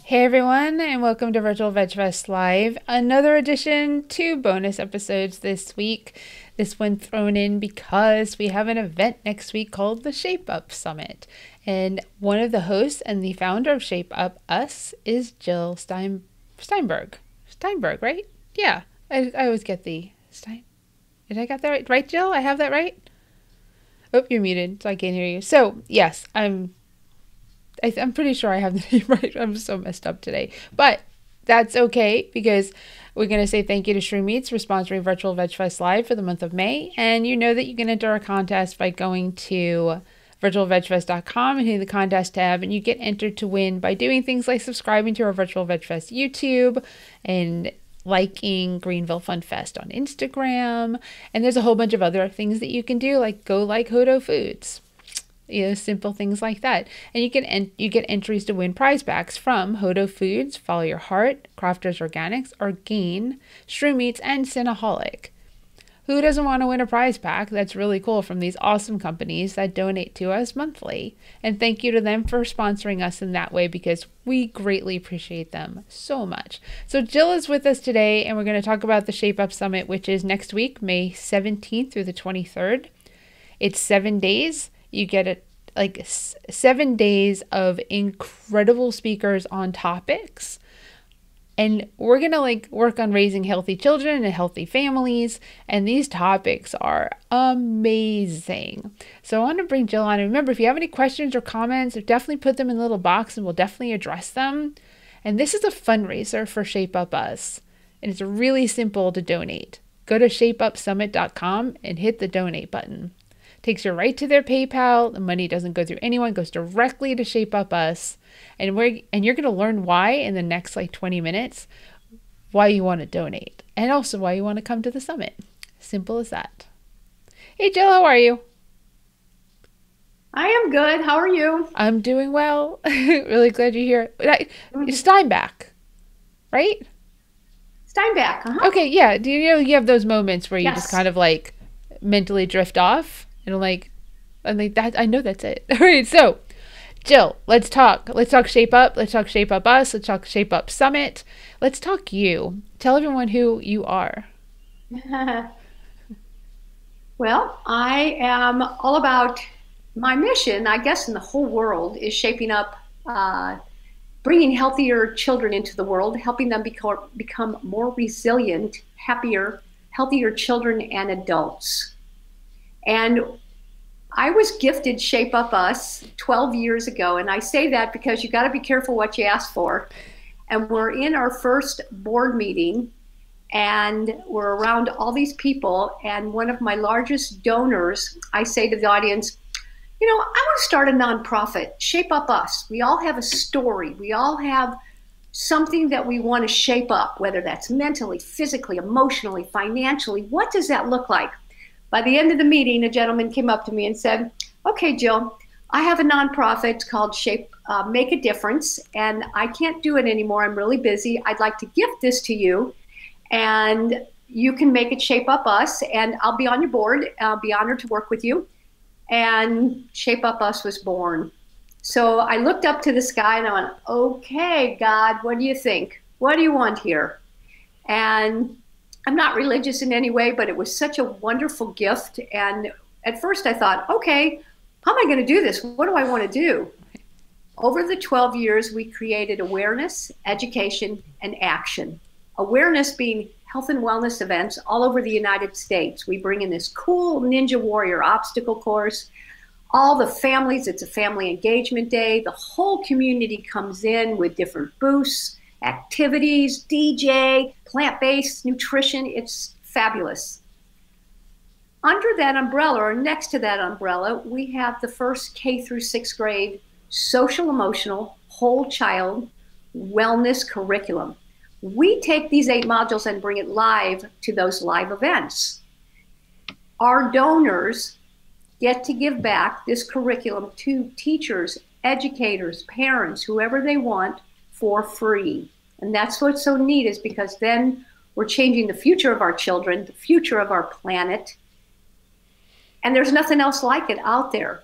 Hey everyone, and welcome to Virtual Vegfest Live. Another addition, 2 bonus episodes this week. This one thrown in because we have an event next week called the Shape Up Summit. And one of the hosts and the founder of Shape Up Us is Jill Steinberg. Steinberg, right? Yeah, I always get the Stein. Did I get that right? Right, Jill? I have that right? Oh, you're muted, so I can't hear you. So, yes, I'm pretty sure I have the name right. I'm so messed up today. But that's okay because we're going to say thank you to Shroom Eats for sponsoring Virtual Vegfest Live for the month of May. And you know that you can enter a contest by going to virtualvegfest.com and hitting the contest tab. And you get entered to win by doing things like subscribing to our Virtual Vegfest YouTube and liking Greenville Fun Fest on Instagram. And there's a whole bunch of other things that you can do, like go like Hodo Foods. Simple things like that. And you get entries to win prize packs from Hodo Foods, Follow Your Heart, Crafters Organics, Orgain, Shroom Eats, and Cinnaholic. Who doesn't want to win a prize pack that's really cool from these awesome companies that donate to us monthly? And thank you to them for sponsoring us in that way because we greatly appreciate them so much. So Jill is with us today, and we're going to talk about the Shape Up Summit, which is next week, May 17th through the 23rd. It's 7 days. You get 7 days of incredible speakers on topics. And we're going to work on raising healthy children and healthy families. And these topics are amazing. So I want to bring Jill on. And remember, if you have any questions or comments, definitely put them in a little box and we'll definitely address them. And this is a fundraiser for Shape Up Us. And it's really simple to donate. Go to shapeupsummit.com and hit the donate button. Takes you right to their PayPal. The money doesn't go through anyone, goes directly to Shape Up Us. And you're going to learn why in the next 20 minutes, why you want to donate and also why you want to come to the summit. Simple as that. Hey Jill, how are you? I am good. How are you? I'm doing well. Really glad you're here. Steinbach, right? Steinbach. Okay, yeah. Do you know you have those moments where you just Yes. kind of mentally drift off? And I'm like that. I know that's it. All right. So, Jill, let's talk. Let's talk Shape Up. Let's talk Shape Up Us. Let's talk Shape Up Summit. Let's talk you. Tell everyone who you are. Well, I am all about my mission, I guess, in the whole world is shaping up, bringing healthier children into the world, helping them become more resilient, happier, healthier children and adults. And I was gifted Shape Up Us 12 years ago. And I say that because you got to be careful what you ask for. And we're in our first board meeting and we're around all these people. And one of my largest donors, I say to the audience, I want to start a nonprofit, Shape Up Us. We all have a story. We all have something that we want to shape up, whether that's mentally, physically, emotionally, financially. What does that look like? By the end of the meeting, a gentleman came up to me and said, okay, Jill, I have a nonprofit called Make a Difference, and I can't do it anymore. I'm really busy. I'd like to gift this to you, and you can make it Shape Up Us, and I'll be on your board. I'll be honored to work with you. And Shape Up Us was born. So I looked up to the sky and I went, okay, God, what do you think? What do you want here? And I'm not religious in any way, but it was such a wonderful gift. And at first I thought, okay, how am I going to do this? What do I want to do? Over the 12 years, we created awareness, education, and action. Awareness being health and wellness events all over the United States. We bring in this cool Ninja Warrior obstacle course. All the families, it's a family engagement day. The whole community comes in with different booths, activities, DJ, plant-based nutrition. It's fabulous. Under that umbrella, or next to that umbrella, we have the first K through 6th grade social emotional whole child wellness curriculum. We take these 8 modules and bring it live to those live events. Our donors get to give back this curriculum to teachers, educators, parents, whoever they want, for free. And that's what's so neat, is because then we're changing the future of our children, the future of our planet. And there's nothing else like it out there.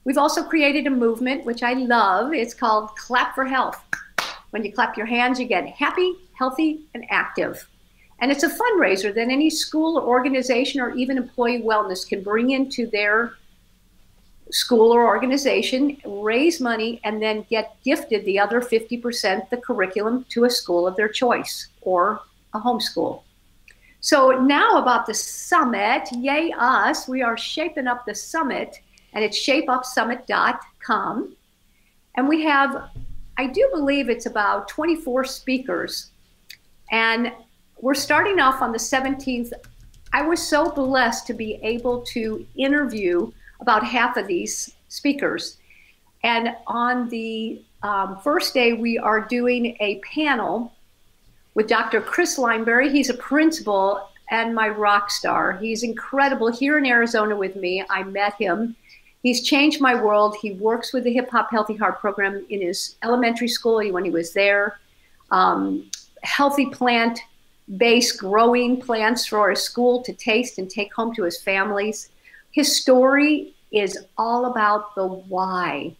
We've also created a movement, which I love. It's called Clap for Health. When you clap your hands, you get happy, healthy, and active. And it's a fundraiser that any school or organization or even employee wellness can bring into their school or organization, raise money, and then get gifted the other 50%, the curriculum, to a school of their choice or a homeschool. So now about the summit, yay us, we are shaping up the summit, and it's shapeupsummit.com. And we have, I do believe it's about 24 speakers. And we're starting off on the 17th. I was so blessed to be able to interview about half of these speakers. And on the first day, we are doing a panel with Dr. Chris Lineberry. He's a principal and my rock star. He's incredible here in Arizona with me. I met him. He's changed my world. He works with the Hip Hop Healthy Heart program in his elementary school when he was there. Healthy plant-based growing plants for his school to taste and take home to his families. His story is all about the why.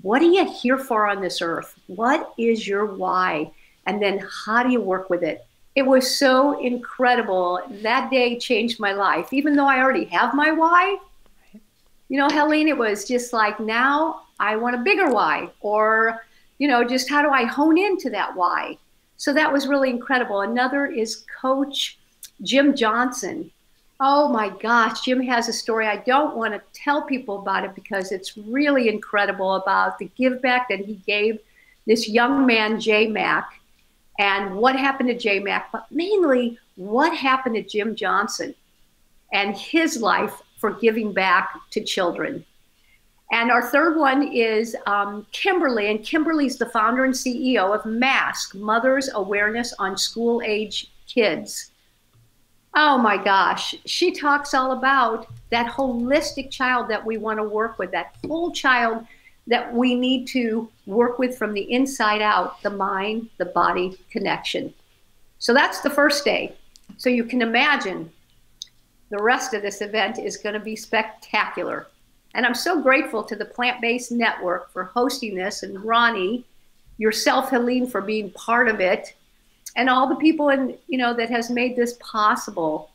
What are you here for on this earth? What is your why? And then how do you work with it? It was so incredible. That day changed my life, even though I already have my why. You know, Helene, it was just like, now I want a bigger why, or, you know, just how do I hone into that why? So that was really incredible. Another is Coach Jim Johnson. Oh my gosh, Jim has a story. I don't want to tell people about it because it's really incredible about the give back that he gave this young man, J Mac, and what happened to J Mac, but mainly what happened to Jim Johnson and his life for giving back to children. And our third one is Kimberly, and Kimberly's the founder and CEO of MASK, Mothers Awareness on School Age Kids. Oh my gosh, she talks all about that holistic child that we want to work with, that whole child that we need to work with from the inside out, the mind, the body connection. So that's the first day. So you can imagine the rest of this event is going to be spectacular. And I'm so grateful to the Plant-Based Network for hosting this, and Ronnie, yourself, Helene, for being part of it, and all the people that has made this possible,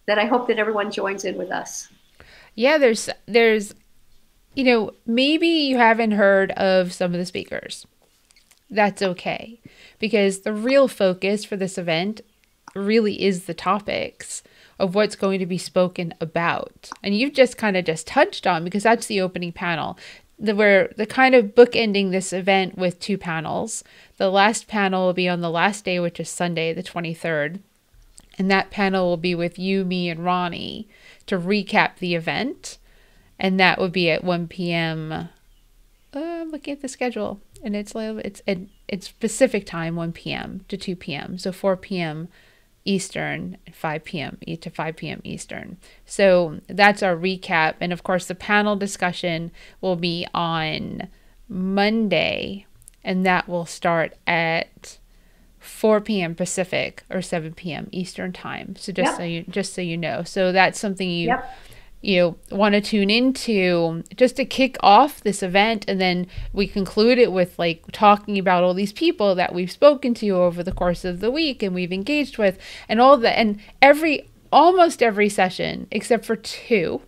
that I hope that everyone joins in with us. Yeah, there's maybe you haven't heard of some of the speakers. That's okay, because the real focus for this event really is the topics of what's going to be spoken about. And you've just kind of touched on, because that's the opening panel. We're kind of bookending this event with two panels. The last panel will be on the last day, which is Sunday, the 23rd. And that panel will be with you, me, and Ronnie to recap the event. And that would be at 1 p.m. I'm looking at the schedule. And it's Pacific time, 1 p.m. to 2 p.m. So 4 p.m. Eastern, 5 p.m. to 5 p.m. Eastern. So that's our recap. And of course, the panel discussion will be on Monday, and that will start at 4 p.m. Pacific or 7 p.m. Eastern time. So just so you know. So that's something you want to tune into just to kick off this event. And then we conclude it with talking about all these people that we've spoken to over the course of the week and we've engaged with, and all that. And almost every session, except for two,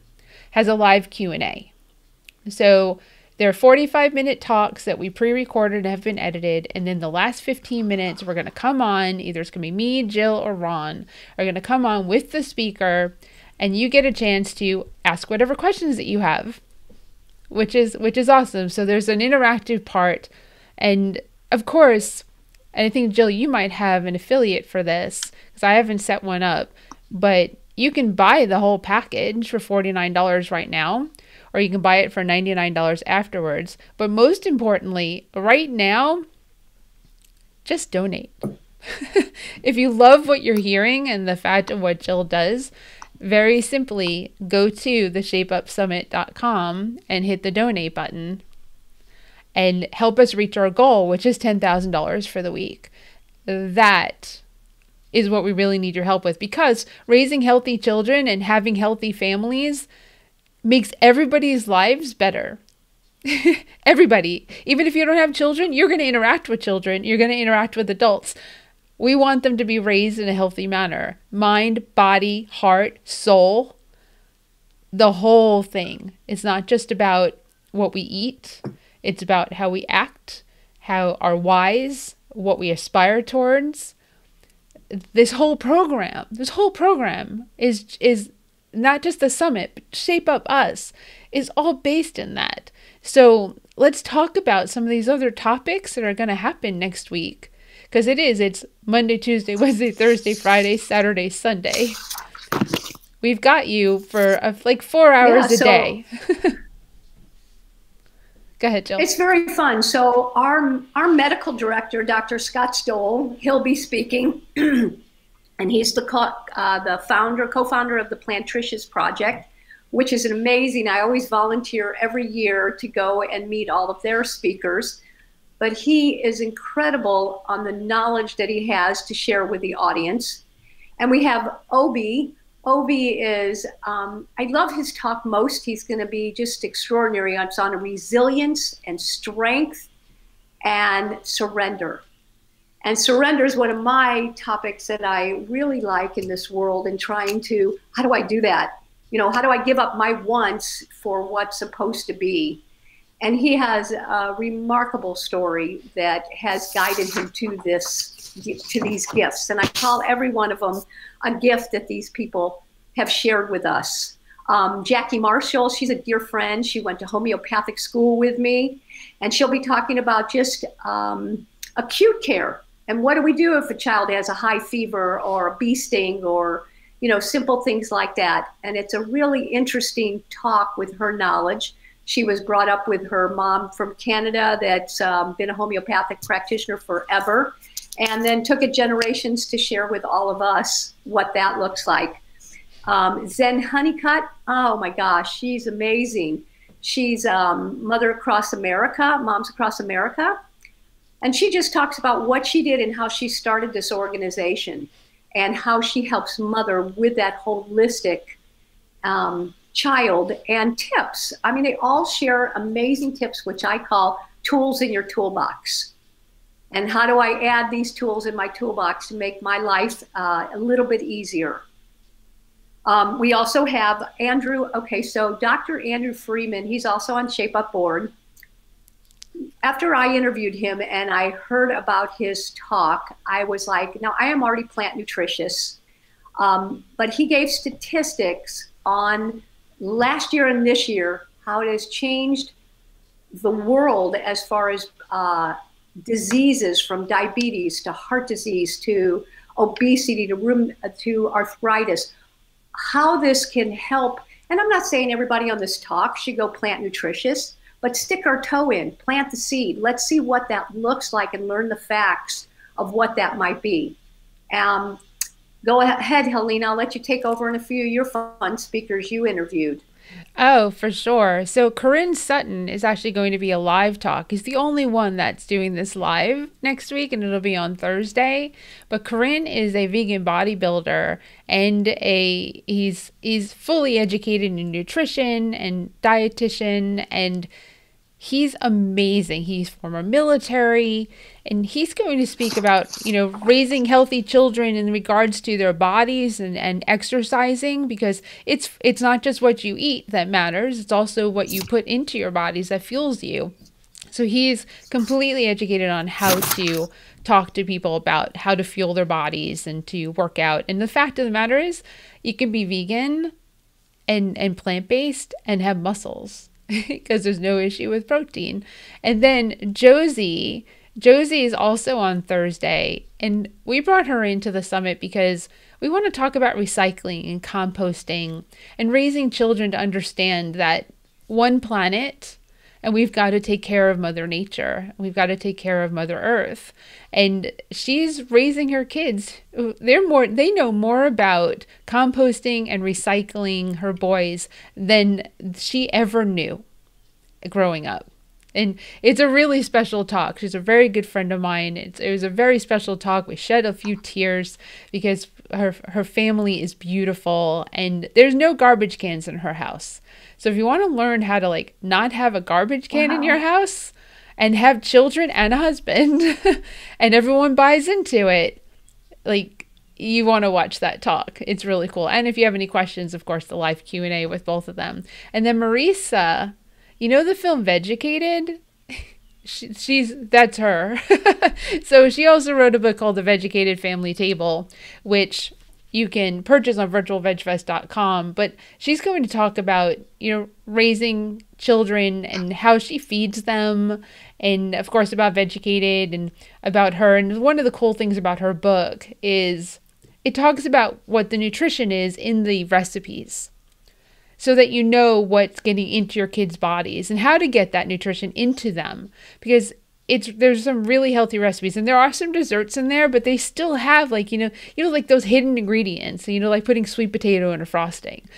has a live Q&A. So there are 45-minute talks that we pre-recorded and have been edited. And then the last 15 minutes, we're going to come on, either it's going to be me, Jill, or Ron, are going to come on with the speaker, and you get a chance to ask whatever questions that you have, which is awesome. So there's an interactive part. And of course, and I think, Jill, you might have an affiliate for this, because I haven't set one up, but you can buy the whole package for $49 right now, or you can buy it for $99 afterwards. But most importantly, right now, just donate. If you love what you're hearing and the fact of what Jill does, very simply go to theshapeupsummit.com and hit the donate button and help us reach our goal, which is $10,000 for the week. That is what we really need your help with, because raising healthy children and having healthy families makes everybody's lives better. Everybody, even if you don't have children, you're going to interact with children. You're going to interact with adults. We want them to be raised in a healthy manner. Mind, body, heart, soul, the whole thing. It's not just about what we eat. It's about how we act, how our whys, what we aspire towards. This whole program is not just the summit, but Shape Up Us is all based in that. So let's talk about some of these other topics that are going to happen next week. Because it's Monday, Tuesday, Wednesday, Thursday, Friday, Saturday, Sunday. We've got you for like 4 hours a day. Go ahead, Jill. It's very fun. So our medical director, Dr. Scott Stoll, he'll be speaking. And he's the co-founder of the Plantricious Project, which is an amazing, I always volunteer every year to go and meet all of their speakers. But he is incredible on the knowledge that he has to share with the audience. And we have Obi. Obi is, I love his talk most. He's going to be just extraordinary. It's on resilience and strength and surrender. And surrender is one of my topics that I really like in this world, and trying to, how do I do that? How do I give up my wants for what's supposed to be? And he has a remarkable story that has guided him to these gifts. And I call every one of them a gift that these people have shared with us. Jackie Marshall, she's a dear friend. She went to homeopathic school with me, and she'll be talking about just acute care. And what do we do if a child has a high fever or a bee sting or, simple things like that. And it's a really interesting talk with her knowledge. She was brought up with her mom from Canada that's been a homeopathic practitioner forever, and then took it generations to share with all of us what that looks like. Zen Honeycutt, oh my gosh, she's amazing. She's Moms Across America. And she just talks about what she did and how she started this organization and how she helps mother with that holistic child and tips. I mean, they all share amazing tips, which I call tools in your toolbox. And how do I add these tools in my toolbox to make my life a little bit easier? We also have Andrew. Okay, so Dr. Andrew Freeman, he's also on Shape Up Board. After I interviewed him and I heard about his talk, I was like, now I am already plant nutritious, but he gave statistics on last year and this year, how it has changed the world as far as diseases, from diabetes to heart disease to obesity to arthritis, how this can help. And I'm not saying everybody on this talk should go plant nutritious, but stick our toe in, plant the seed. Let's see what that looks like and learn the facts of what that might be. Go ahead, Helena. I'll let you take over in a few of your fun speakers you interviewed. Oh, for sure. So Corinne Sutton is actually going to be a live talk. He's the only one that's doing this live next week, and it'll be on Thursday. But Corinne is a vegan bodybuilder, and he's fully educated in nutrition and dietitian, and he's amazing. He's former military, and he's going to speak about, raising healthy children in regards to their bodies and exercising, because it's not just what you eat that matters. It's also what you put into your bodies that fuels you. So he's completely educated on how to talk to people about how to fuel their bodies and to work out. And the fact of the matter is, you can be vegan and plant-based and have muscles, because there's no issue with protein. And then Josie is also on Thursday, and we brought her into the summit because we want to talk about recycling and composting and raising children to understand that one planet, and we've got to take care of Mother Nature. We've got to take care of Mother Earth. And she's raising her kids. They know more about composting and recycling, her boys, than she ever knew growing up. And it's a really special talk. She's a very good friend of mine. It was a very special talk. We shed a few tears because her family is beautiful and there's no garbage cans in her house. So if you want to learn how to like not have a garbage can in your house and have children and a husband and everyone buys into it, like you want to watch that talk. It's really cool. And if you have any questions, of course, the live Q&A with both of them. And then Marisa, you know the film Veggicated? That's her. So she also wrote a book called The Veggicated Family Table, which you can purchase on virtualvegfest.com. But she's going to talk about, raising children and how she feeds them. And of course about Veggicated and about her. And one of the cool things about her book is it talks about what the nutrition is in the recipes, so that you know what's getting into your kids' bodies and how to get that nutrition into them. Because there's some really healthy recipes and there are some desserts in there, but they still have like, like those hidden ingredients, like putting sweet potato in a frosting,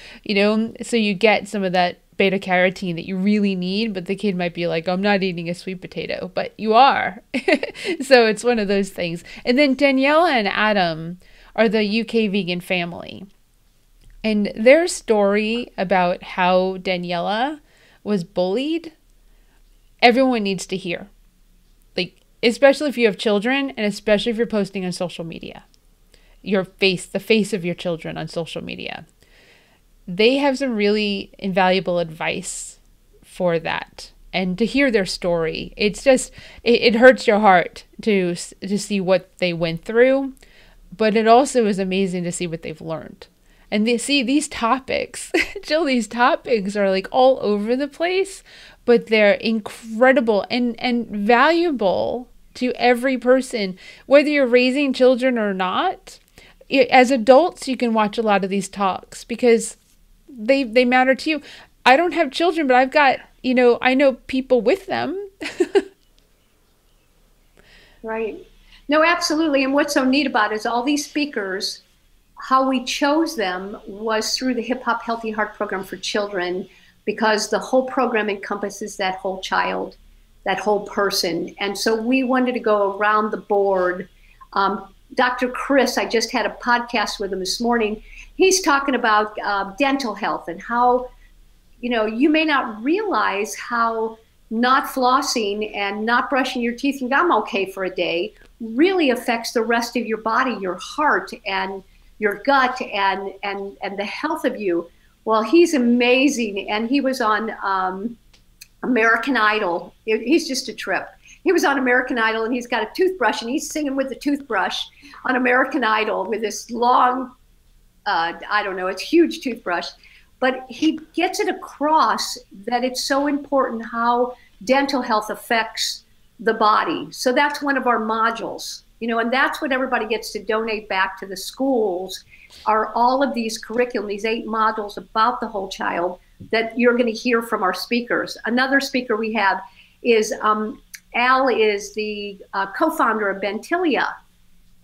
so you get some of that beta carotene that you really need, but the kid might be like, I'm not eating a sweet potato, but you are. So it's one of those things. And then Daniella and Adam are the UK vegan family. And their story about how Daniella was bullied, everyone needs to hear. Like, especially if you have children and especially if you're posting on social media. The face of your children on social media. They have some really invaluable advice for that. And to hear their story, it's just, it hurts your heart to see what they went through. But it also is amazing to see what they've learned. And these topics, Jill, these topics are like all over the place, but they're incredible and valuable to every person, whether you're raising children or not. As adults, you can watch a lot of these talks because they matter to you. I don't have children, but I've got, I know people with them. Right. No, absolutely. And what's so neat about it is all these speakers, how we chose them was through the Hip Hop Healthy Heart program for children, because the whole program encompasses that whole child, that whole person. And so we wanted to go around the board. Dr. Chris, I just had a podcast with him this morning. He's talking about dental health and how, you may not realize how not flossing and not brushing your teeth and I'm okay for a day really affects the rest of your body, your heart and your gut and the health of you. Well, he's amazing. And he was on American Idol. He's just a trip. He was on American Idol and he's got a toothbrush and he's singing with the toothbrush on American Idol with this long, it's huge toothbrush. But he gets it across that it's so important how dental health affects the body. So that's one of our modules. And that's what everybody gets to donate back to the schools are all of these curriculum, these 8 modules about the whole child that you're going to hear from our speakers. Another speaker we have is Al is the co-founder of Bentilia,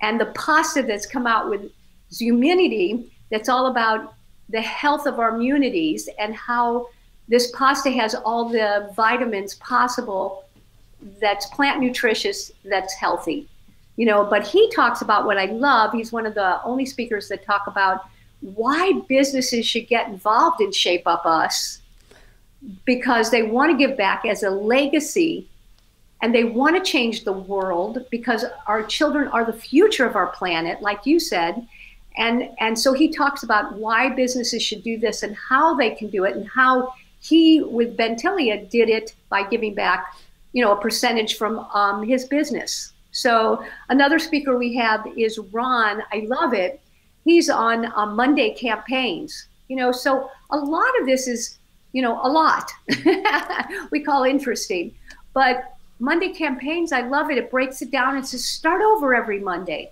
and the pasta that's come out with Zummunity that's all about the health of our immunities and how this pasta has all the vitamins possible that's plant nutritious, that's healthy. But he talks about what I love. He's one of the only speakers that talk about why businesses should get involved in Shape Up Us, because they want to give back as a legacy and they want to change the world because our children are the future of our planet, like you said. And so he talks about why businesses should do this and how they can do it and how he, with Bentilia, did it by giving back, a percentage from his business. So another speaker we have is Ron. I love it. He's on Monday campaigns. So a lot of this is, a lot we call interesting. But Monday campaigns, I love it. It breaks it down and says start over every Monday.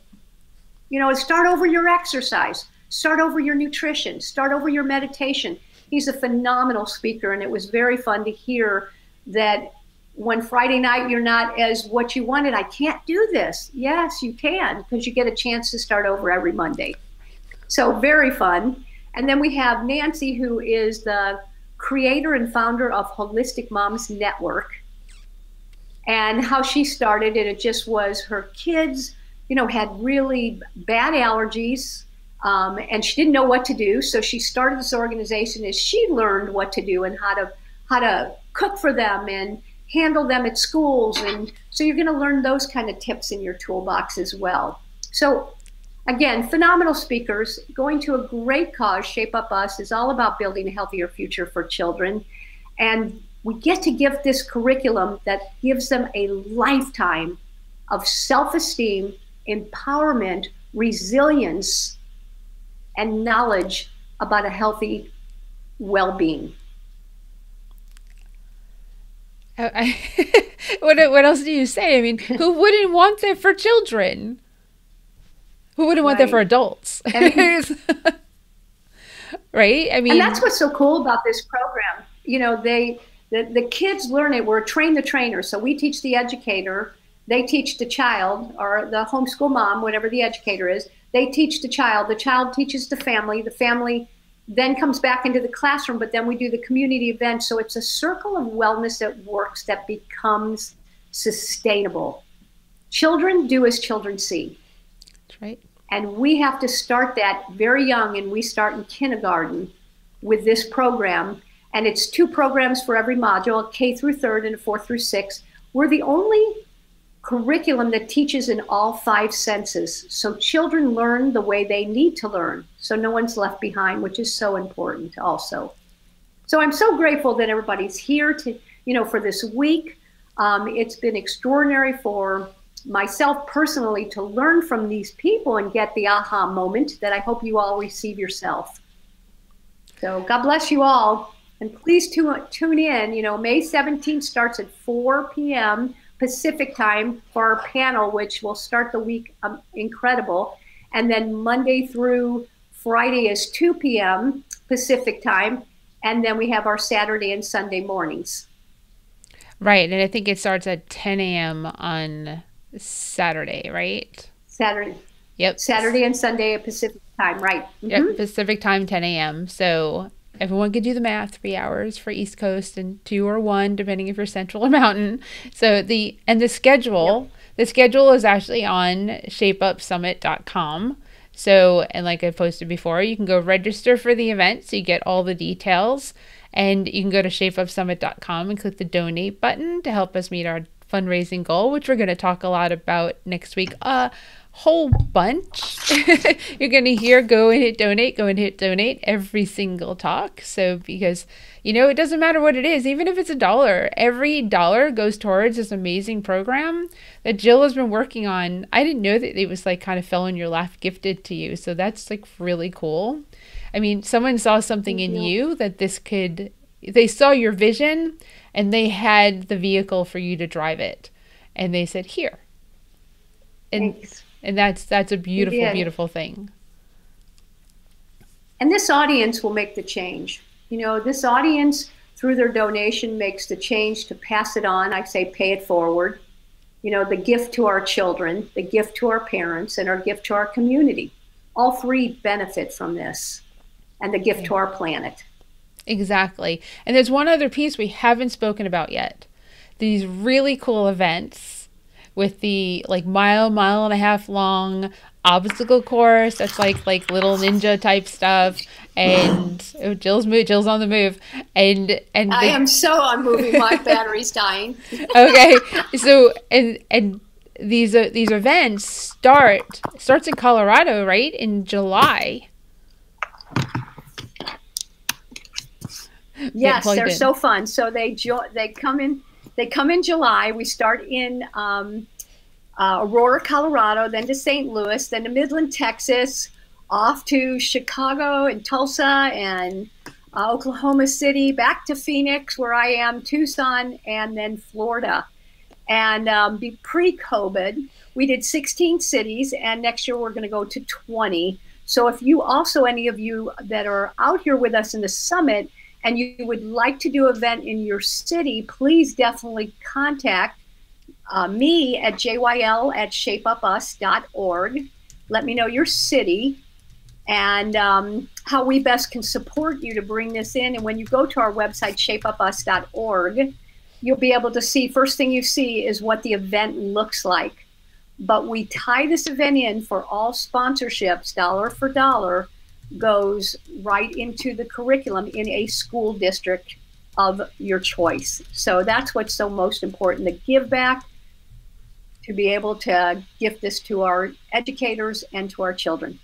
Start over your exercise, start over your nutrition, start over your meditation. He's a phenomenal speaker, and it was very fun to hear that when Friday night you're not as what you wanted, I can't do this. Yes, you can, because you get a chance to start over every Monday. So very fun. And then we have Nancy, who is the creator and founder of Holistic Moms Network. and how she started it. It just was her kids, had really bad allergies, and she didn't know what to do. So she started this organization as she learned what to do and how to cook for them and handle them at schools. And so you're going to learn those kind of tips in your toolbox as well. So again, phenomenal speakers, going to a great cause. Shape Up Us is all about building a healthier future for children. And we get to give this curriculum that gives them a lifetime of self-esteem, empowerment, resilience, and knowledge about a healthy well-being. What else do you say? I mean, who wouldn't want that for children? Who wouldn't want that for adults? Right? I mean, and that's what's so cool about this program. The kids learn it. We're train the trainer. So we teach the educator, they teach the child, or the homeschool mom, whatever the educator is. They teach the child teaches the family then comes back into the classroom, but then we do the community event. So it's a circle of wellness that works, that becomes sustainable. Children do as children see. That's right. And we have to start that very young, and we start in kindergarten with this program. And it's 2 programs for every module, a K through 3rd and a 4th through 6th. We're the only curriculum that teaches in all 5 senses. So children learn the way they need to learn. So no one's left behind, which is so important also. So I'm so grateful that everybody's here for this week. It's been extraordinary for myself personally to learn from these people and get the aha moment that I hope you all receive yourself. So God bless you all. And please tune in. May 17th starts at 4 p.m. Pacific time for our panel, which will start the week incredible. And then Monday through Friday is 2 p.m. Pacific time. And then we have our Saturday and Sunday mornings. Right. And I think it starts at 10 a.m. on Saturday, right? Saturday. Yep. Saturday and Sunday at Pacific time, right? Mm-hmm. Yep. Pacific time, 10 a.m. So everyone could do the math, 3 hours for East Coast and 2 or 1, depending if you're Central or Mountain. So the schedule is actually on shapeupsummit.com. So, and like I posted before, you can go register for the event so you get all the details. And you can go to shapeupsummit.com and click the donate button to help us meet our fundraising goal, which we're going to talk a lot about next week. Whole bunch. You're going to hear go and hit donate every single talk. So because it doesn't matter what it is, even if it's $1, every dollar goes towards this amazing program that Jill has been working on. I didn't know that it was like kind of fell in your lap, gifted to you. So that's like really cool. I mean, someone saw something in you that they saw your vision and they had the vehicle for you to drive it. And they said, here. And Thanks. And that's a beautiful, beautiful thing. And this audience will make the change. This audience, through their donation, makes the change to pass it on. I say pay it forward. The gift to our children, the gift to our parents, and our gift to our community. All 3 benefit from this, and the gift to our planet. Exactly. And there's one other piece we haven't spoken about yet. These really cool events with the mile and a half long obstacle course. That's like little ninja type stuff. And Jill's on the move. And I am so unmoving. My battery's dying. Okay. So and these events starts in Colorado, right? In July. Yes, they're so fun. So they come in July. We start in Aurora, Colorado, then to St. Louis, then to Midland, Texas, off to Chicago and Tulsa and Oklahoma City, back to Phoenix, where I am, Tucson, and then Florida. And pre-COVID, we did 16 cities, and next year we're going to go to 20. So if you also, any of you that are out here with us in the summit, and you would like to do an event in your city, please definitely contact me at jyl@shapeupus.org. Let me know your city and how we best can support you to bring this in. And when you go to our website, shapeupus.org, you'll be able to see, first thing you see is what the event looks like. But we tie this event in for all sponsorships, dollar for dollar, goes right into the curriculum in a school district of your choice. So that's what's so most important, the give back, to be able to gift this to our educators and to our children.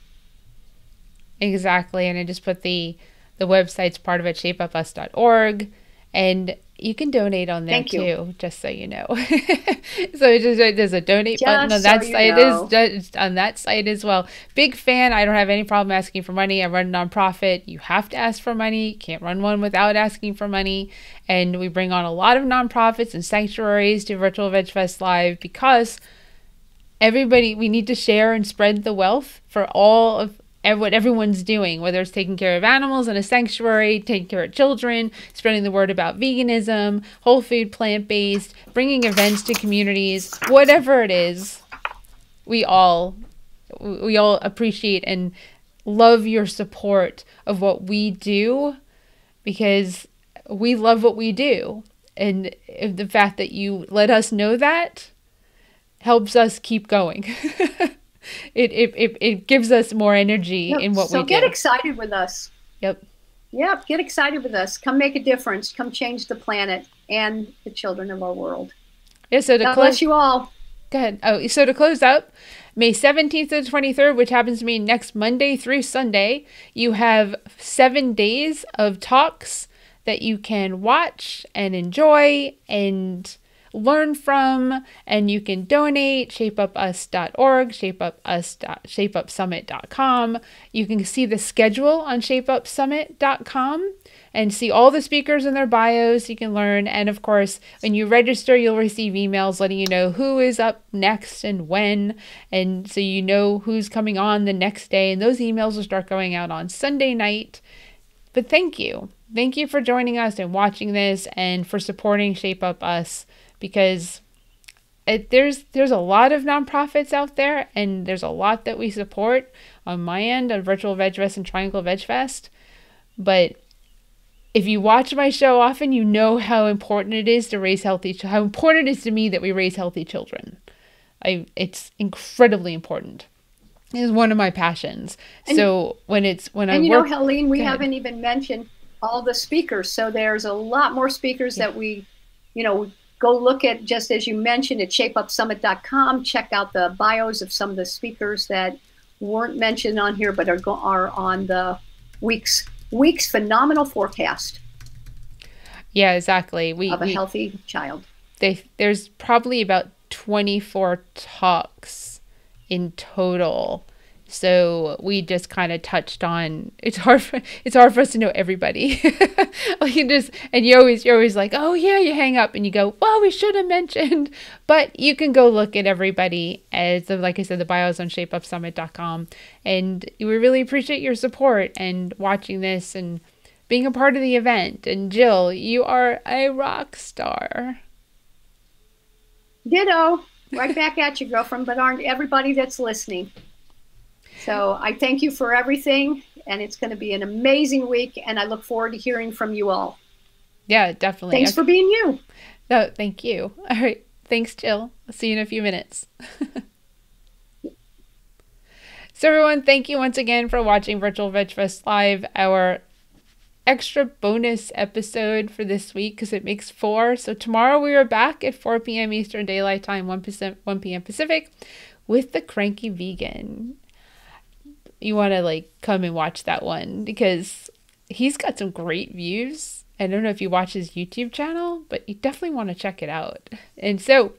Exactly. And I just put the website's part of it, shapeupus.org. And you can donate on there too, just so you know. So there's a donate button on that site. Is on that site as well. Big fan. I don't have any problem asking for money. I run a nonprofit. You have to ask for money. You can't run one without asking for money. And we bring on a lot of nonprofits and sanctuaries to Virtual Vegfest Live because everybody, we need to share and spread the wealth for all of what everyone's doing, whether it's taking care of animals in a sanctuary, taking care of children, spreading the word about veganism, whole food, plant-based, bringing events to communities, whatever it is. We all appreciate and love your support of what we do because we love what we do. And the fact that you let us know that helps us keep going. It gives us more energy in what we do. So get excited with us. Yep, get excited with us. Come make a difference. Come change the planet and the children of our world. Yeah, so God bless you all. Go ahead. Oh, so to close up, May 17th to the 23rd, which happens to be next Monday through Sunday, you have 7 days of talks that you can watch and enjoy and learn from, and you can donate. shapeupus.org, shapeupsummit.com. You can see the schedule on shapeupsummit.com and see all the speakers and their bios. You can learn, and of course when you register you'll receive emails letting you know who is up next and when, and so you know who's coming on the next day, and those emails will start going out on Sunday night. But thank you for joining us and watching this and for supporting Shape Up Us, because there's a lot of nonprofits out there, and there's a lot that we support on my end on Virtual Vegfest and Triangle Vegfest. But if you watch my show often, you know how important it is to raise healthy, how important it is to me that we raise healthy children. It's incredibly important. It is one of my passions. And so Helene, we haven't even mentioned all the speakers. So there's a lot more speakers that we, go look at, just as you mentioned, at shapeupsummit.com. Check out the bios of some of the speakers that weren't mentioned on here, but are on the week's phenomenal forecast. Yeah, exactly. Of a healthy child. There's probably about 24 talks in total. So we just kind of touched on, it's hard for us to know everybody. You're always like, oh yeah, you hang up and you go, well, we should have mentioned, but you can go look at everybody like I said, the bios on shapeupsummit.com. And we really appreciate your support and watching this and being a part of the event. And Jill, you are a rock star. Ditto. Right back at you, girlfriend, but aren't everybody that's listening. So I thank you for everything, and it's going to be an amazing week, and I look forward to hearing from you all. Yeah, definitely. Thanks for being you. No, thank you. All right. Thanks, Jill. I'll see you in a few minutes. So everyone, thank you once again for watching Virtual Vegfest Live, our extra bonus episode for this week because it makes 4. So tomorrow we are back at 4 p.m. Eastern Daylight Time, 1 p.m. Pacific with the Cranky Vegan. You want to come and watch that one because he's got some great views. I don't know if you watch his YouTube channel, but you definitely want to check it out. And so,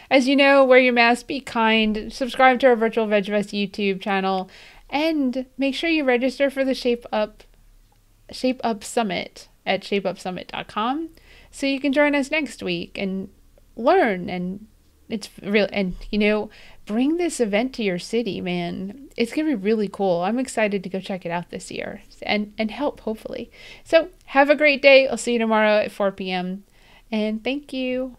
as you know, wear your mask, be kind, subscribe to our Virtual Vegfest YouTube channel, and make sure you register for the Shape Up Summit at shapeupsummit.com so you can join us next week and learn. And it's real, and bring this event to your city, man. It's gonna be really cool. I'm excited to go check it out this year and help, hopefully. So have a great day. I'll see you tomorrow at 4 p.m. and thank you.